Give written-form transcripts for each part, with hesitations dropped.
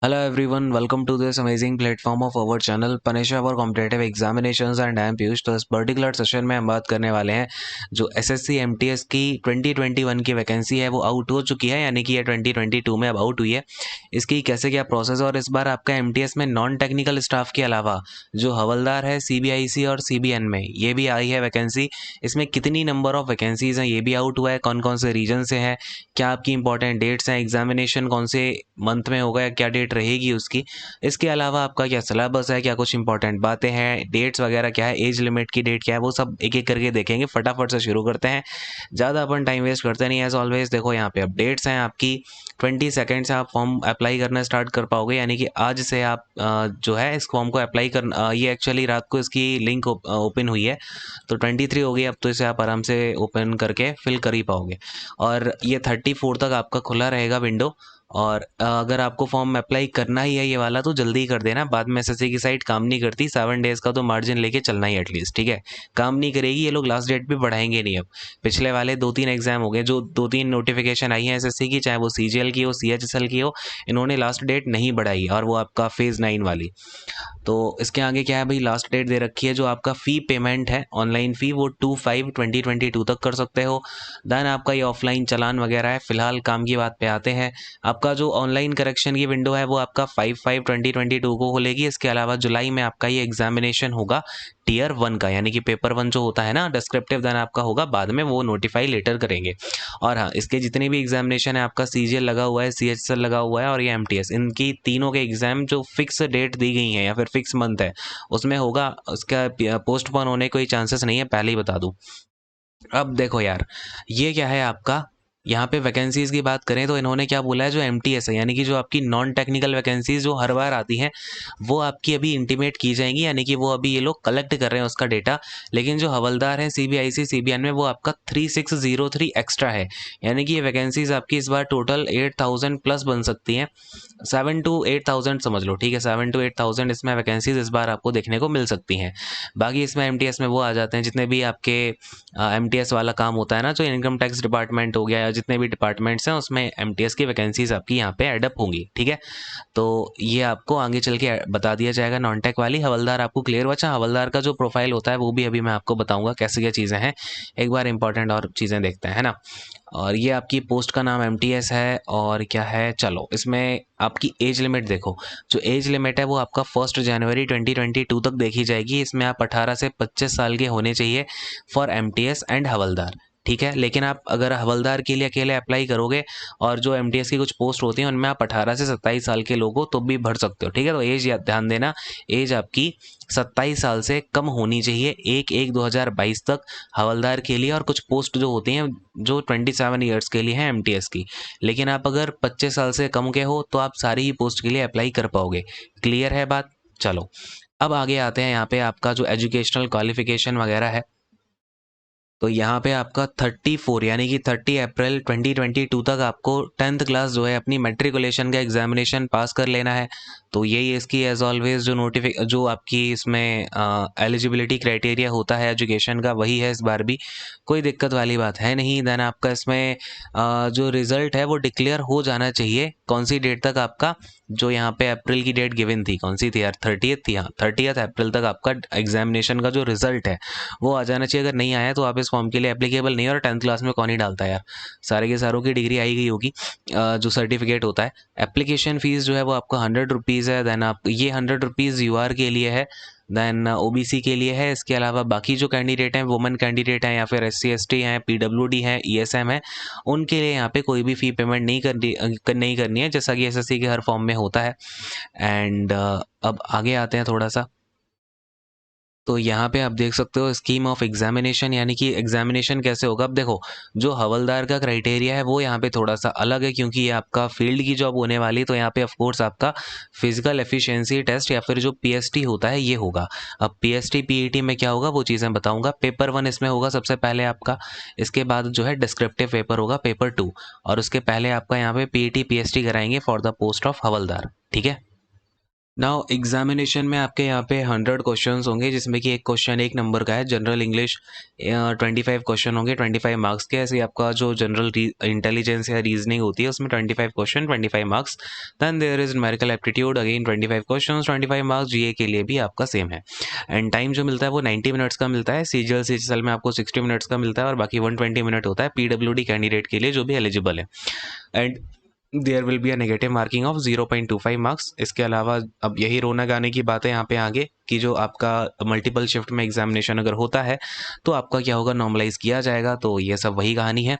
Hello everyone, welcome to this amazing platform of our channel Punisher for Competitive Examinations and I am Piyush. तो इस particular session में हम बात करने वाले हैं जो एसएससी एमटीएस की 2021 की वैकेंसी है वो आउट हो चुकी है, यानी कि ये 2022 में अब आउट हुई है। इसकी कैसे क्या प्रोसेस, और इस बार आपका एमटीएस में नॉन टेक्निकल स्टाफ के अलावा जो हवलदार है सीबीआईसी और सीबीएन में ये भी आई है वैकेंसी। इसमें कितनी नंबर ऑफ वैकेंसीज हैं ये भी आउट हुआ है, कौन कौन से रीजन से है, क्या आपकी इंपॉर्टेंट डेट्स हैं, एग्जामिनेशन कौन से मंथ में होगा या क्या डेट रहेगी उसकी। इसके अलावा आपका क्या सिलेबस है, क्या कुछ इंपॉर्टेंट बातें हैं, डेट्स वगैरह क्या है, एज लिमिट की डेट क्या है, वो सब एक एक करके देखेंगे। फटाफट से शुरू करते हैं, ज़्यादा अपन टाइम वेस्ट करते नहीं। एज ऑलवेज देखो यहाँ पे अपडेट्स हैं आपकी 22 से आप फॉर्म अप्लाई करना स्टार्ट कर पाओगे, यानी कि आज से आप जो है इस फॉर्म को अप्लाई करना। ये एक्चुअली रात को इसकी लिंक ओपन हुई है तो 23 हो गई, अब तो इसे आप आराम से ओपन करके फिल कर ही पाओगे। और ये 34 तक आपका खुला रहेगा विंडो। और अगर आपको फॉर्म अप्लाई करना ही है ये वाला तो जल्दी ही कर देना, बाद में एसएससी की साइट काम नहीं करती। 7 डेज का तो मार्जिन लेके चलना ही एटलीस्ट, ठीक है। काम नहीं करेगी, ये लोग लास्ट डेट भी बढ़ाएंगे नहीं अब। पिछले वाले 2-3 एग्जाम हो गए, जो 2-3 नोटिफिकेशन आई है एसएससी की, चाहे वो सीजीएल की हो सीएचएसएल की हो, इन्होंने लास्ट डेट नहीं बढ़ाई, और वो आपका फेज 9 वाली। तो इसके आगे क्या है भाई, लास्ट डेट दे रखी है। जो आपका फ़ी पेमेंट है ऑनलाइन फ़ी वो 2/5/2022 तक कर सकते हो। देन आपका ये ऑफलाइन चालान वगैरह है। फिलहाल काम की बात पे आते हैं। आपका जो ऑनलाइन करेक्शन की विंडो है वो आपका 5/5/2022 को खुलेगी। इसके अलावा जुलाई में आपका ये एग्जामिनेशन होगा टीयर 1 का, यानी कि पेपर 1 जो होता है ना डिस्क्रिप्टिव, देन आपका होगा बाद में, वो नोटिफाई लेटर करेंगे। और हाँ, इसके जितने भी एग्जामिनेशन है, आपका सीजीएल लगा हुआ है, सीएचएसएल लगा हुआ है और ये एमटीएस, इनकी तीनों के एग्जाम जो फिक्स डेट दी गई है या फिर फिक्स मंथ है उसमें होगा। उसका पोस्टपोन होने कोई चांसेस नहीं है, पहले ही बता दूं। अब देखो यार, ये क्या है आपका, यहाँ पे वैकेंसीज की बात करें तो इन्होंने क्या बोला है, जो एमटीएस है यानी कि जो आपकी नॉन टेक्निकल वैकेंसीज जो हर बार आती हैं वो आपकी अभी इंटीमेट की जाएंगी, यानी कि वो अभी ये लोग कलेक्ट कर रहे हैं उसका डेटा। लेकिन जो हवलदार है सीबीआईसी सीबीएन में वो आपका 3603 एक्स्ट्रा है, यानी कि ये वैकेंसीज आपकी इस बार टोटल 8000 प्लस बन सकती हैं। 7 to 8,000 समझ लो, ठीक है। 7 to 8,000 इसमें वैकेंसीज इस बार आपको देखने को मिल सकती हैं। बाकी इसमें एमटीएस में वो आ जाते हैं जितने भी आपके एमटीएस वाला काम होता है ना, जो इनकम टैक्स डिपार्टमेंट हो गया या जितने भी डिपार्टमेंट्स हैं उसमें एमटीएस की वैकेंसीज आपकी यहाँ पे एडअप होंगी, ठीक है। तो ये आपको आगे चल के बता दिया जाएगा। नॉन टेक वाली हवलदार आपको क्लियर हुआ। अच्छा, हवलदार का जो प्रोफाइल होता है वो भी अभी मैं आपको बताऊंगा कैसे क्या चीज़ें हैं। एक बार इंपॉर्टेंट और चीज़ें देखते हैं, है ना। और ये आपकी पोस्ट का नाम एमटीएस है, और क्या है, चलो इसमें आपकी एज लिमिट देखो। जो एज लिमिट है वो आपका 1 जनवरी 2022 तक देखी जाएगी। इसमें आप 18 से 25 साल के होने चाहिए फॉर एमटीएस एंड हवलदार, ठीक है। लेकिन आप अगर हवलदार के लिए अकेले अप्लाई करोगे और जो एमटीएस की कुछ पोस्ट होती हैं उनमें आप 18 से 27 साल के लोग हो तो भी भर सकते हो, ठीक है। तो एज ध्यान देना, एज आपकी 27 साल से कम होनी चाहिए 1/1/2022 तक हवलदार के लिए। और कुछ पोस्ट जो होती हैं जो 27 ईयर्स के लिए हैं एमटीएस की। लेकिन आप अगर 25 साल से कम के हो तो आप सारी ही पोस्ट के लिए अप्लाई कर पाओगे। क्लियर है बात। चलो अब आगे आते हैं, यहाँ पे आपका जो एजुकेशनल क्वालिफिकेशन वगैरह है तो यहाँ पे आपका 34 यानी कि 30 अप्रैल 2022 तक आपको 10th क्लास जो है अपनी मेट्रिकुलेशन का एग्जामिनेशन पास कर लेना है। तो यही इसकी एज ऑलवेज जो आपकी इसमें एलिजिबिलिटी क्राइटेरिया होता है एजुकेशन का वही है इस बार भी, कोई दिक्कत वाली बात है नहीं। देन आपका इसमें जो रिज़ल्ट है वो डिक्लेयर हो जाना चाहिए। कौन सी डेट तक आपका, जो यहाँ पे अप्रैल की डेट गिवन थी कौन सी थी यार, 30th थी। हाँ, 30th अप्रैल तक आपका एग्जामिनेशन का जो रिजल्ट है वो आ जाना चाहिए। अगर नहीं आया तो आप इस फॉर्म के लिए एप्लीकेबल नहीं हो। और 10th क्लास में कौन ही डालता है यार, सारे के सारों की डिग्री आई गई होगी। जो सर्टिफिकेट होता है, एप्लीकेशन फ़ीस जो है वो आपका 100 रुपीज़ है। देन आप ये 100 रुपीज़ यूआर के लिए है, देन ओबीसी के लिए है। इसके अलावा बाकी जो कैंडिडेट हैं, वुमेन कैंडिडेट हैं या फिर एससी एसटी हैं, पीडब्ल्यूडी हैं, ईएसएम है, उनके लिए यहाँ पे कोई भी फ़ी पेमेंट नहीं करनी है, जैसा कि एसएससी के हर फॉर्म में होता है। एंड अब आगे आते हैं थोड़ा सा। तो यहाँ पे आप देख सकते हो स्कीम ऑफ एग्जामिनेशन, यानी कि एग्जामिनेशन कैसे होगा। अब देखो, जो हवलदार का क्राइटेरिया है वो यहाँ पे थोड़ा सा अलग है, क्योंकि ये आपका फील्ड की जॉब होने वाली। तो यहाँ पे ऑफ कोर्स आपका फिजिकल एफिशिएंसी टेस्ट या फिर जो पीएसटी होता है ये होगा। अब पीएसटी पीईटी में क्या होगा वो चीज़ें बताऊंगा। पेपर 1 इसमें होगा सबसे पहले आपका। इसके बाद जो है डिस्क्रिप्टिव पेपर होगा पेपर 2, और उसके पहले आपका यहाँ पे पीईटी पीएसटी कराएंगे फॉर द पोस्ट ऑफ हवलदार, ठीक है। नाउ एग्जामिनेशन में आपके यहाँ पे 100 क्वेश्चंस होंगे, जिसमें कि एक क्वेश्चन 1 नंबर का है। जनरल इंग्लिश 25 क्वेश्चन होंगे 25 मार्क्स के। ऐसे ही आपका जो जनरल इंटेलिजेंस या रीजनिंग होती है उसमें 25 question 25 marks. Then there is numerical aptitude again 25 question 25 marks. GA के लिए भी आपका सेम है। एंड टाइम जो मिलता है वो 90 मिनट्स का मिलता है। सीजीएल सीजीएल में आपको 60 मिनट्स का मिलता है और बाकी 120 मिनट होता है पीडब्ल्यूडी कैंडिडेट के लिए जो भी एलिजिबल है। And there will be a negative marking of 0.25 marks. इसके अलावा अब यही रोना गाने की बात है यहाँ पे आगे कि जो आपका मल्टीपल शिफ्ट में एग्जामिनेशन अगर होता है तो आपका क्या होगा, नॉर्मलाइज किया जाएगा। तो ये सब वही कहानी है,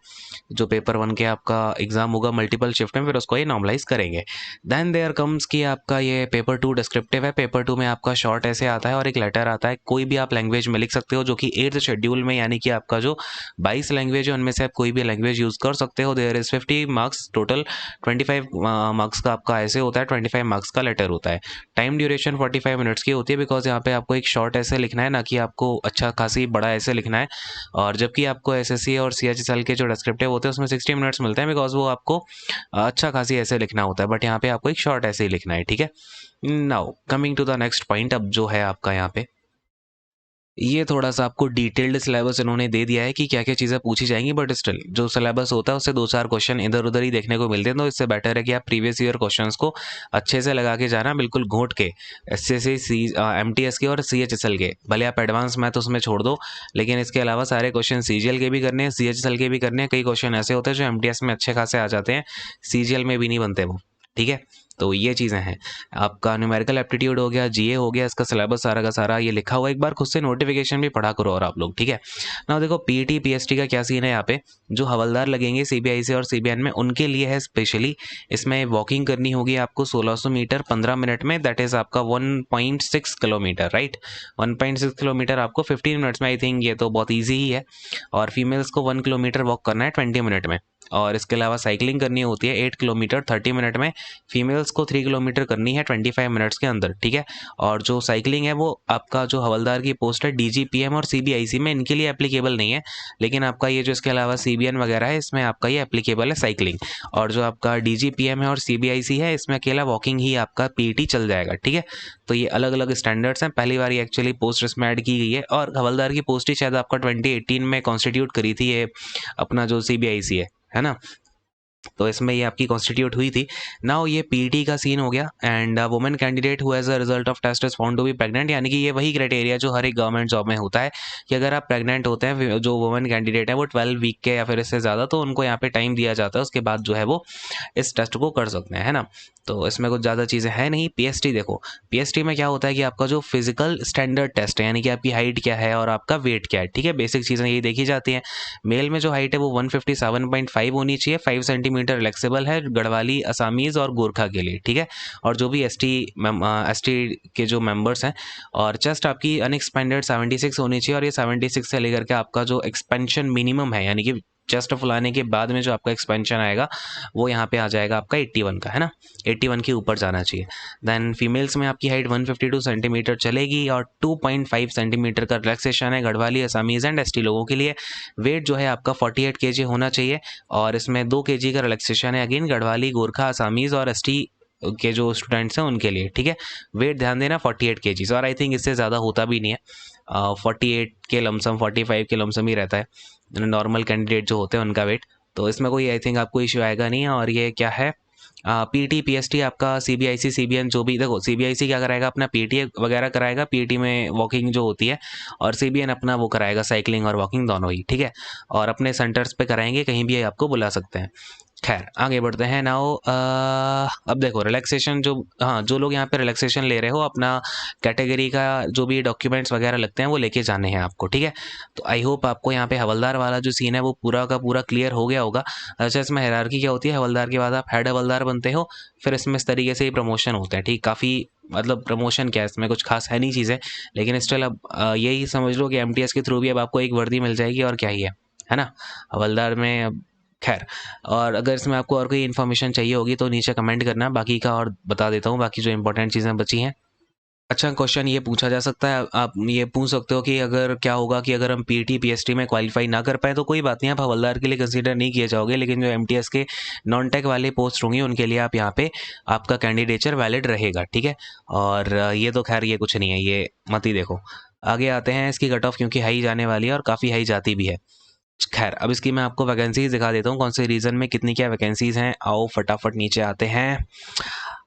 जो पेपर 1 के आपका एग्जाम होगा मल्टीपल शिफ्ट में, फिर उसको ये नॉर्मलाइज करेंगे। देन देयर कम्स कि आपका ये पेपर 2 डिस्क्रिप्टिव है। पेपर 2 में आपका शॉर्ट ऐसे आता है और एक लेटर आता है। कोई भी आप लैंग्वेज में लिख सकते हो, जो कि 8th शेड्यूल में, यानी कि आपका जो 22 लैंग्वेज है उनमें से आप कोई भी लैंग्वेज यूज़ कर सकते हो। There is 50 marks total. 25 marks का आपका ऐसे होता है, 25 मार्क्स का लेटर होता है। टाइम ड्यूरेशन 45 मिनट्स की होती है, बिकॉज यहाँ पे आपको एक शॉर्ट ऐसे लिखना है, ना कि आपको अच्छा खासी बड़ा ऐसे लिखना है। और जबकि आपको एसएससी और सीएचएसएल के जो डिस्क्रिप्टिव होते हैं उसमें 60 मिनट्स मिलते हैं, बिकॉज वो आपको अच्छा खासी ऐसे लिखना होता है। बट यहाँ पे आपको एक शॉर्ट ऐसे ही लिखना है, ठीक है। Now coming to the next point, अब जो है आपका यहाँ पे ये थोड़ा सा आपको डिटेल्ड सिलेबस इन्होंने दे दिया है कि क्या क्या चीज़ें पूछी जाएंगी। बट स्टिल जो सिलेबस होता है उससे 2-4 क्वेश्चन इधर उधर ही देखने को मिलते हैं, तो इससे बेटर है कि आप प्रीवियस ईयर क्वेश्चंस को अच्छे से लगा के जाना, बिल्कुल घोट के। एसएससी एमटीएस के और सीएचएसएल के, भले आप एडवांस मैथ उसमें छोड़ दो, लेकिन इसके अलावा सारे क्वेश्चन सीजीएल के भी करने हैं, सीएचएसएल के भी करने हैं। कई क्वेश्चन ऐसे होते हैं जो एमटीएस में अच्छे खासे आ जाते हैं, सीजीएल में भी नहीं बनते वो, ठीक है। तो ये चीज़ें हैं। आपका न्यूमेरिकल एप्टीट्यूड हो गया, जीए हो गया, इसका सिलेबस सारा का सारा ये लिखा हुआ है। एक बार खुद से नोटिफिकेशन भी पढ़ा करो और आप लोग, ठीक है ना। देखो पीटी पीएसटी का क्या सीन है यहाँ पे, जो हवलदार लगेंगे सीबीआईसी और सीबीएन में उनके लिए है स्पेशली। इसमें वॉकिंग करनी होगी आपको 1600 मीटर 15 मिनट में, दैट इज आपका 1.6 किलोमीटर, राइट। 1.6 किलोमीटर आपको 15 मिनट्स में, आई थिंक ये तो बहुत ईजी ही है। और फीमेल्स को 1 किलोमीटर वॉक करना है 20 मिनट में। और इसके अलावा साइकिलिंग करनी होती है 8 किलोमीटर 30 मिनट में। फीमेल्स को 3 किलोमीटर करनी है 25 मिनट्स के अंदर, ठीक है। और जो साइकिलिंग है वो आपका जो हवलदार की पोस्ट है डीजीपीएम और सीबीआईसी में, इनके लिए एप्लीकेबल नहीं है। लेकिन आपका ये जो इसके अलावा सीबीएन वगैरह है इसमें आपका ये एप्लीकेबल है साइकिलिंग। और जो आपका डीजीपीएम है और सीबीआईसी है इसमें अकेला वॉकिंग ही आपका पीटी चल जाएगा, ठीक है। तो ये अलग अलग स्टैंडर्ड्स हैं। पहली बार ये एक्चुअली पोस्ट इसमें ऐड की गई है, और हवलदार की पोस्ट ही शायद आपका 2018 में कॉन्स्टिट्यूट करी थी ये अपना जो सीबीआईसी है ना। तो इसमें ये आपकी कॉन्स्टिट्यूट हुई थी। नाउ ये पीटी का सीन हो गया। And women candidate who as a result of test is found to be pregnant, यानी कि ये वही क्राइटेरिया जो हर एक गवर्नमेंट जॉब में होता है कि अगर आप प्रेग्नेंट होते हैं, जो वुमेन कैंडिडेट है वो 12 वीक के या फिर इससे ज़्यादा, तो उनको यहाँ पे टाइम दिया जाता है, उसके बाद जो है वो इस टेस्ट को कर सकते हैं, है ना। तो इसमें कुछ ज़्यादा चीज़ें हैं नहीं। पीएसटी देखो, पीएसटी में क्या होता है कि आपका जो फिजिकल स्टैंडर्ड टेस्ट है, यानी कि आपकी हाइट क्या है और आपका वेट क्या है, ठीक है। बेसिक चीज़ें यही देखी जाती हैं। मेल में जो हाइट है वो 157.5 होनी चाहिए, 5 सेंटीमीटर रिलेक्सेबल है गढ़वाली, असामीज़ और गोरखा के लिए, ठीक है। और जो भी एसटी के जो मेंबर्स हैं, और चेस्ट आपकी अनएक्सपेंडेड 76 होनी चाहिए। और ये 76 से लेकर के आपका जो एक्सपेंशन मिनिमम है, यानी कि चेस्ट फुलाने के बाद में जो आपका एक्सपेंशन आएगा वो यहाँ पे आ जाएगा आपका 81 का, है ना। 81 के ऊपर जाना चाहिए। देन फीमेल्स में आपकी हाइट 152 सेंटीमीटर चलेगी और 2.5 सेंटीमीटर का रिलैक्सेशन है गढ़वाली, असामीज़ एंड एसटी लोगों के लिए। वेट जो है आपका 48 केजी होना चाहिए, और इसमें 2 केजी का रिलैक्सेशन है अगेन गढ़वाली, गोरखा, असामीज़ और एसटी के जो स्टूडेंट्स हैं उनके लिए, ठीक है। वेट ध्यान देना 48 केजीज, और आई थिंक इससे ज़्यादा होता भी नहीं है। 48 के लमसम 45 के लमसम ही रहता है नॉर्मल कैंडिडेट जो होते हैं उनका वेट। तो इसमें कोई आई थिंक आपको इशू आएगा नहीं। और ये क्या है, पीटी पीएसटी आपका सीबीआईसी सीबीएन जो भी, देखो सीबीआईसी क्या कराएगा अपना पीटी वगैरह कराएगा, पीटी में वॉकिंग जो होती है, और सीबीएन अपना वो कराएगा साइकिलिंग और वॉकिंग दोनों ही, ठीक है। और अपने सेंटर्स पे कराएंगे, कहीं भी आपको बुला सकते हैं। खैर आगे बढ़ते हैं। नाउ अब देखो रिलैक्सेशन जो, हाँ जो लोग यहाँ पे रिलैक्सेशन ले रहे हो, अपना कैटेगरी का जो भी डॉक्यूमेंट्स वगैरह लगते हैं वो लेके जाने हैं आपको, ठीक है। तो आई होप आपको यहाँ पे हवलदार वाला जो सीन है वो पूरा का पूरा क्लियर हो गया होगा। अच्छा, इसमें हायरार्की क्या होती है, हवलदार के बाद आप हेड हवलदार बनते हो, फिर इसमें इस तरीके से ही प्रमोशन होते हैं, ठीक। काफ़ी मतलब प्रमोशन क्या है इसमें, कुछ खास है नहीं चीज़ें, लेकिन स्टिल अब यही समझ लो कि एमटीएस के थ्रू भी अब आपको एक वर्दी मिल जाएगी, और क्या ही है ना, हवलदार में अब। खैर, और अगर इसमें आपको और कोई इन्फॉर्मेशन चाहिए होगी तो नीचे कमेंट करना, बाकी का और बता देता हूँ, बाकी जो इंपॉर्टेंट चीज़ें बची हैं। अच्छा क्वेश्चन ये पूछा जा सकता है, आप ये पूछ सकते हो कि अगर क्या होगा कि अगर हम पीटी पीएसटी में क्वालिफाई ना कर पाए तो कोई बात नहीं, आप हवलदार के लिए कंसीडर नहीं किए जाओगे, लेकिन जो एमटीएस के नॉन टेक वाले पोस्ट होंगे उनके लिए आप यहाँ पे आपका कैंडिडेचर वैलिड रहेगा, ठीक है। और ये तो खैर ये कुछ नहीं है, ये मत ही देखो। आगे आते हैं, इसकी कट ऑफ क्योंकि हाई जाने वाली है और काफ़ी हाई जाती भी है। खैर अब इसकी मैं आपको वैकेंसीज दिखा देता हूँ, कौन से रीजन में कितनी क्या वैकेंसीज हैं। आओ फटाफट नीचे आते हैं।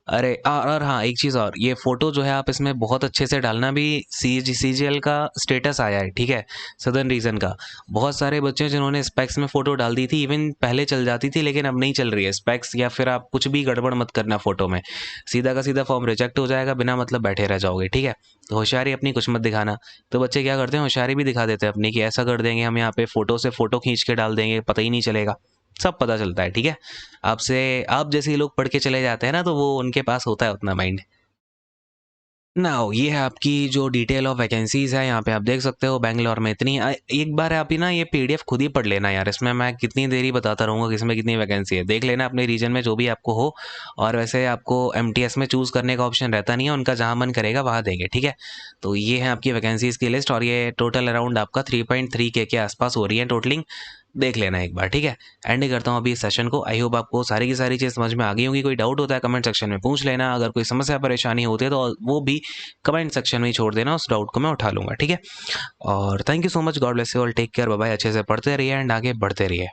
अरे और हाँ एक चीज़ और, ये फ़ोटो जो है आप इसमें बहुत अच्छे से डालना भी। सीजीएल का स्टेटस आया है, ठीक है, सदर्न रीजन का। बहुत सारे बच्चे जिन्होंने स्पेक्स में फ़ोटो डाल दी थी, इवन पहले चल जाती थी लेकिन अब नहीं चल रही है स्पेक्स, या फिर आप कुछ भी गड़बड़ मत करना फ़ोटो में, सीधा का सीधा फॉर्म रिजेक्ट हो जाएगा, बिना मतलब बैठे रह जाओगे, ठीक है। तो होशियारी अपनी कुछ मत दिखाना। तो बच्चे क्या करते हैं, होशियारी भी दिखा देते हैं अपनी कि ऐसा कर देंगे हम यहाँ पे फ़ोटो से फ़ोटो खींच के डाल देंगे, पता ही नहीं चलेगा। सब पता चलता है, ठीक है। आपसे आप जैसे लोग पढ़ के चले जाते हैं ना, तो वो उनके पास होता है उतना माइंड। नाउ ये है आपकी जो डिटेल ऑफ वैकेंसीज है, यहाँ पे आप देख सकते हो बैंगलोर में इतनी। एक बार आप ही ना ये पीडीएफ खुद ही पढ़ लेना यार, इसमें मैं कितनी देरी बताता रहूँगा किसमें कितनी वैकेंसी है, देख लेना अपने रीजन में जो भी आपको हो। और वैसे आपको एमटीएस में चूज़ करने का ऑप्शन रहता नहीं है, उनका जहाँ मन करेगा वहाँ देंगे, ठीक है। तो ये है आपकी वैकेंसीज की लिस्ट, और ये टोटल अराउंड आपका 3.3 के आसपास हो रही है टोटलिंग। देख लेना एक बार, ठीक है। एंड करता हूँ अभी इस सेशन को। आई होप आपको सारी की सारी चीज़ समझ में आ गई होंगी। कोई डाउट होता है कमेंट सेक्शन में पूछ लेना, अगर कोई समस्या परेशानी होती है तो वो भी कमेंट सेक्शन में ही छोड़ देना, उस डाउट को मैं उठा लूँगा, ठीक है। और thank you so much, God bless you all, take care, bye bye, अच्छे से पढ़ते रहिए एंड आगे बढ़ते रहिए।